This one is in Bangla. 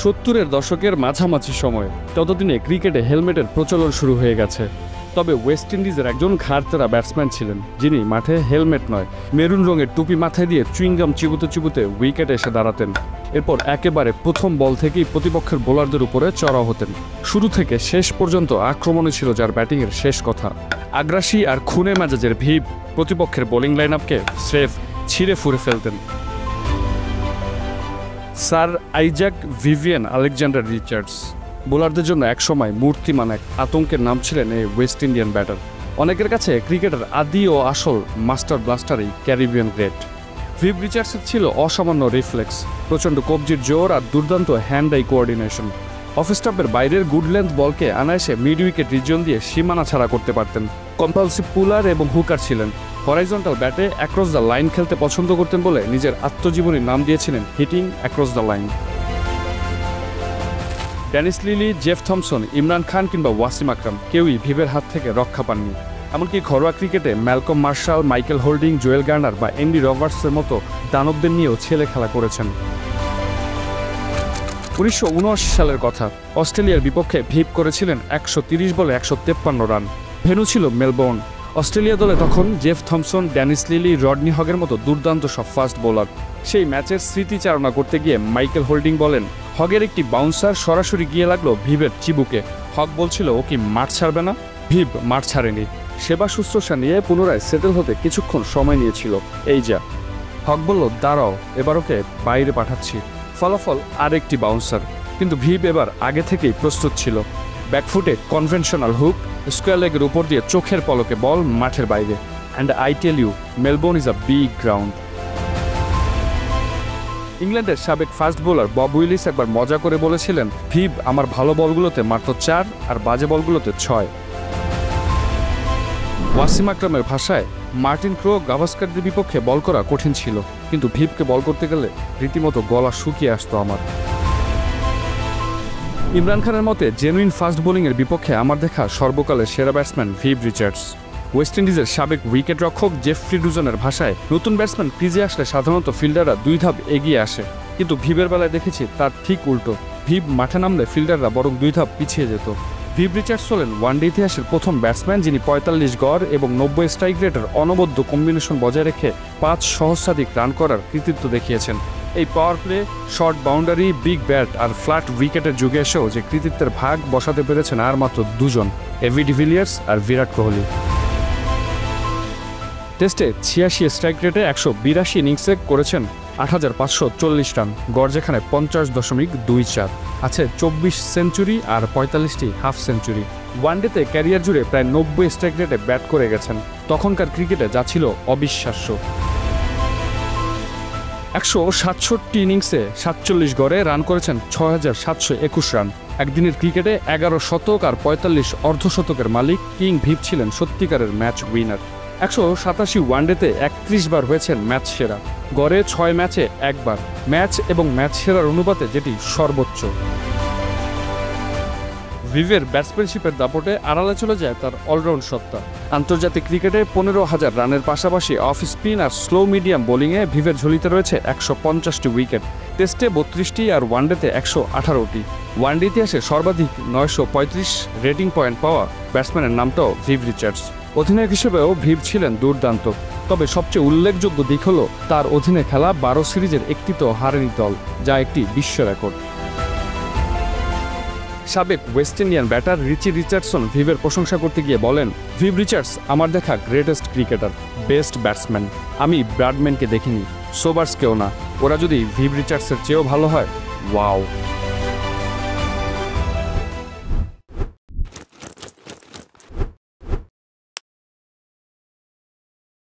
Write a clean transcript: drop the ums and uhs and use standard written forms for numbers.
70-এর দশকের মাঝামাঝি সময়ে ততদিনে ক্রিকেটে হেলমেটের প্রচলন শুরু হয়ে গেছে। তবে ওয়েস্ট ইন্ডিজের একজন ঘাড়তেরা ব্যাটসম্যান ছিলেন, যিনি মাঠে হেলমেট নয়, মেরুন রঙের টুপি মাথায় দিয়ে চুইংগাম চিবুতে চিবুতে উইকেটে এসে দাঁড়াতেন। এরপর একেবারে প্রথম বল থেকেই প্রতিপক্ষের বোলারদের উপরে চড়াও হতেন। শুরু থেকে শেষ পর্যন্ত আক্রমণে ছিল যার ব্যাটিংয়ের শেষ কথা। আগ্রাসী আর খুনে মেজাজের ভিভ প্রতিপক্ষের বোলিং লাইন আপকে স্রেফ ছিঁড়ে ফুঁড়ে ফেলতেন। Sir Isaac Vivian Alexander Richards বোলারদের জন্য একসময় মূর্তিমান এক আতঙ্কের নাম ছিলেন এই ওয়েস্ট ইন্ডিয়ান ব্যাটার। অনেকের কাছে ক্রিকেটের আদি ও আসল মাস্টার ব্লাস্টারই ক্যারিবিয়ান গ্রেট। ভিভ রিচার্ডসের ছিল অসামান্য রিফ্লেক্স, প্রচণ্ড কবজির জোর আর দুর্দান্ত হ্যান্ড আই কোঅর্ডিনেশন। অফ স্টাম্পের বাইরের গুড লেন্থ বলকে আনায়াসে মিড উইকেট রিজন দিয়ে সীমানা ছাড়া করতে পারতেন। কম্পালসিভ পুলার এবং হুকার ছিলেন। হরাইজন্টাল ব্যাটে অ্যাক্রস দ্য লাইন খেলতে পছন্দ করতেন বলে নিজের আত্মজীবনীর নাম দিয়েছিলেন hitting across the line. Dennis Lillee, Jeff Thomson, Imran Khan কিংবা ওয়াসিম আকরাম কেউই ভিভের হাত থেকে রক্ষা পাননি। এমনকি ঘরোয়া ক্রিকেটে Malcolm martial, Michael holding, Joel Garner বা এন্ডি রবার্টসের মতো দানবদের নিয়েও ছেলে খেলা করেছেন। 1979 সালের কথা, অস্ট্রেলিয়ার বিপক্ষে ভিভ করেছিলেন 130 বলে 153 রান। ভেন্যু ছিল মেলবোর্ন। অস্ট্রেলিয়া দলে তখন Jeff Thomson, Dennis Lillee, Rodney হগের মতো দুর্দান্ত সব ফাস্ট বোলার। সেই ম্যাচের স্মৃতিচারণা করতে গিয়ে মাইকেল হোল্ডিং বলেন, হগের একটি বাউন্সার সরাসরি গিয়ে লাগলো ভিভের চিবুকে। হগ বলছিল ও কি মাঠ ছাড়বে না। ভিভ মাঠ ছাড়েনি। সেবা শুশ্রূষা নিয়ে পুনরায় সেটেল হতে কিছুক্ষণ সময় নিয়েছিল। এই যা হগ বলল, দাঁড়াও, এবার ওকে বাইরে পাঠাচ্ছি। ফলাফল আরেকটি বাউন্সার। কিন্তু ভিভ এবার আগে থেকেই প্রস্তুত ছিল। ব্যাকফুটে কনভেনশনাল হুক, স্কোয়ার লেগের উপর দিয়ে চোখের পলকে বল মাঠের বাইরে। And I tell you, Melbourne is a big ground. ইংল্যান্ডের সাবেক ফাস্ট বোলার বব উইলিস একবার মজা করে বলেছিলেন, ভিভ আমার ভালো বলগুলোতে মাত্র 4 আর বাজে বলগুলোতে 6। ওয়াসিম আকরামের ভাষায়, মার্টিন ক্রো, গাভাস্কারদের বিপক্ষে বল করা কঠিন ছিল, কিন্তু ভিভকে বল করতে গেলে রীতিমতো গলা শুকিয়ে আসতো আমার। ইমরান খানের মতে, জেনুইন ফাস্ট বোলিংয়ের বিপক্ষে আমার দেখা সর্বকালের সেরা ব্যাটসম্যান ভিভ রিচার্ডস। ওয়েস্ট ইন্ডিজের সাবেক উইকেট রক্ষক জেফ্রি ডুজনের ভাষায়, নতুন ব্যাটসম্যান ক্রিজে আসলে সাধারণত ফিল্ডাররা 2 ধাপ এগিয়ে আসে, কিন্তু ভিভের বেলায় দেখেছি তার ঠিক উল্টো। ভিভ মাঠে নামলে ফিল্ডাররা বরং 2 ধাপ পিছিয়ে যেত। ভিভ রিচার্ডস হলেন ওয়ানডে ইতিহাসের প্রথম ব্যাটসম্যান যিনি 45 গড় এবং 90 স্ট্রাইক রেটের অনবদ্য কম্বিনেশন বজায় রেখে 5 সহস্রাধিক রান করার কৃতিত্ব দেখিয়েছেন। এই power play, short boundary, big bat আর ফ্ল্যাট উইকেটের যুগে এসেও যে কৃতিত্বের ভাগ বসাতে পেরেছেন আর মাত্র 2 জন, এভি ডিভিলিয়ার্স আর বিরাট কোহলি। টেস্টে 86 স্ট্রাইক রেটে 182 ইনিংসে করেছেন 8540 রান, গড় যেখানে 50.24। আছে 24 সেঞ্চুরি আর 45টি হাফ সেঞ্চুরি। ওয়ানডেতে ক্যারিয়ার জুড়ে প্রায় 90 স্ট্রাইক রেটে ব্যাট করে গেছেন। তখনকার ক্রিকেটে যা ছিল অবিশ্বাস্য। 167 ইনিংসে 47 গড়ে রান করেছেন 6721 রান। একদিনের ক্রিকেটে 11 শতক আর 45 অর্ধশতকের মালিক কিং ভিভ ছিলেন সত্যিকারের ম্যাচ উইনার। 187 ওয়ানডেতে 31 বার হয়েছেন ম্যাচ সেরা, গড়ে 6 ম্যাচে 1 বার। ম্যাচ এবং ম্যাচ সেরার অনুপাতে যেটি সর্বোচ্চ। ভিভের ব্যাটসম্যানশিপের দাপটে আড়ালে চলে যায় তার অলরাউন্ড সত্তা। আন্তর্জাতিক ক্রিকেটে 15,000 রানের পাশাপাশি অফ স্পিন আর স্লো মিডিয়াম বোলিংয়ে ভিভের ঝুলিতে রয়েছে 150টি উইকেট। টেস্টে 32টি আর ওয়ানডেতে 118টি। ওয়ানডে ইতিহাসে সর্বাধিক 935 রেটিং পয়েন্ট পাওয়া ব্যাটসম্যানের নামটাও ভিভ রিচার্ডস। অধিনায়ক হিসেবেও ভিভ ছিলেন দুর্দান্ত, তবে সবচেয়ে উল্লেখযোগ্য দিক হল তার অধীনে খেলা 12 সিরিজের একটিতেও হারেনি দল, যা একটি বিশ্ব রেকর্ড। সাবেক West Indian batter Richie Richardson ভিভের প্রশংসা করতে গিয়ে বলেন, ভিভ রিচার্ডস আমার দেখা গ্রেটেস্ট ক্রিকেটার, বেস্ট ব্যাটসম্যান। আমি ব্রাডম্যানকে দেখিনি, সোবার্সকেও না। ওরা যদি ভিভ রিচার্ডসের চেয়েও ভালো হয়, ওয়াও।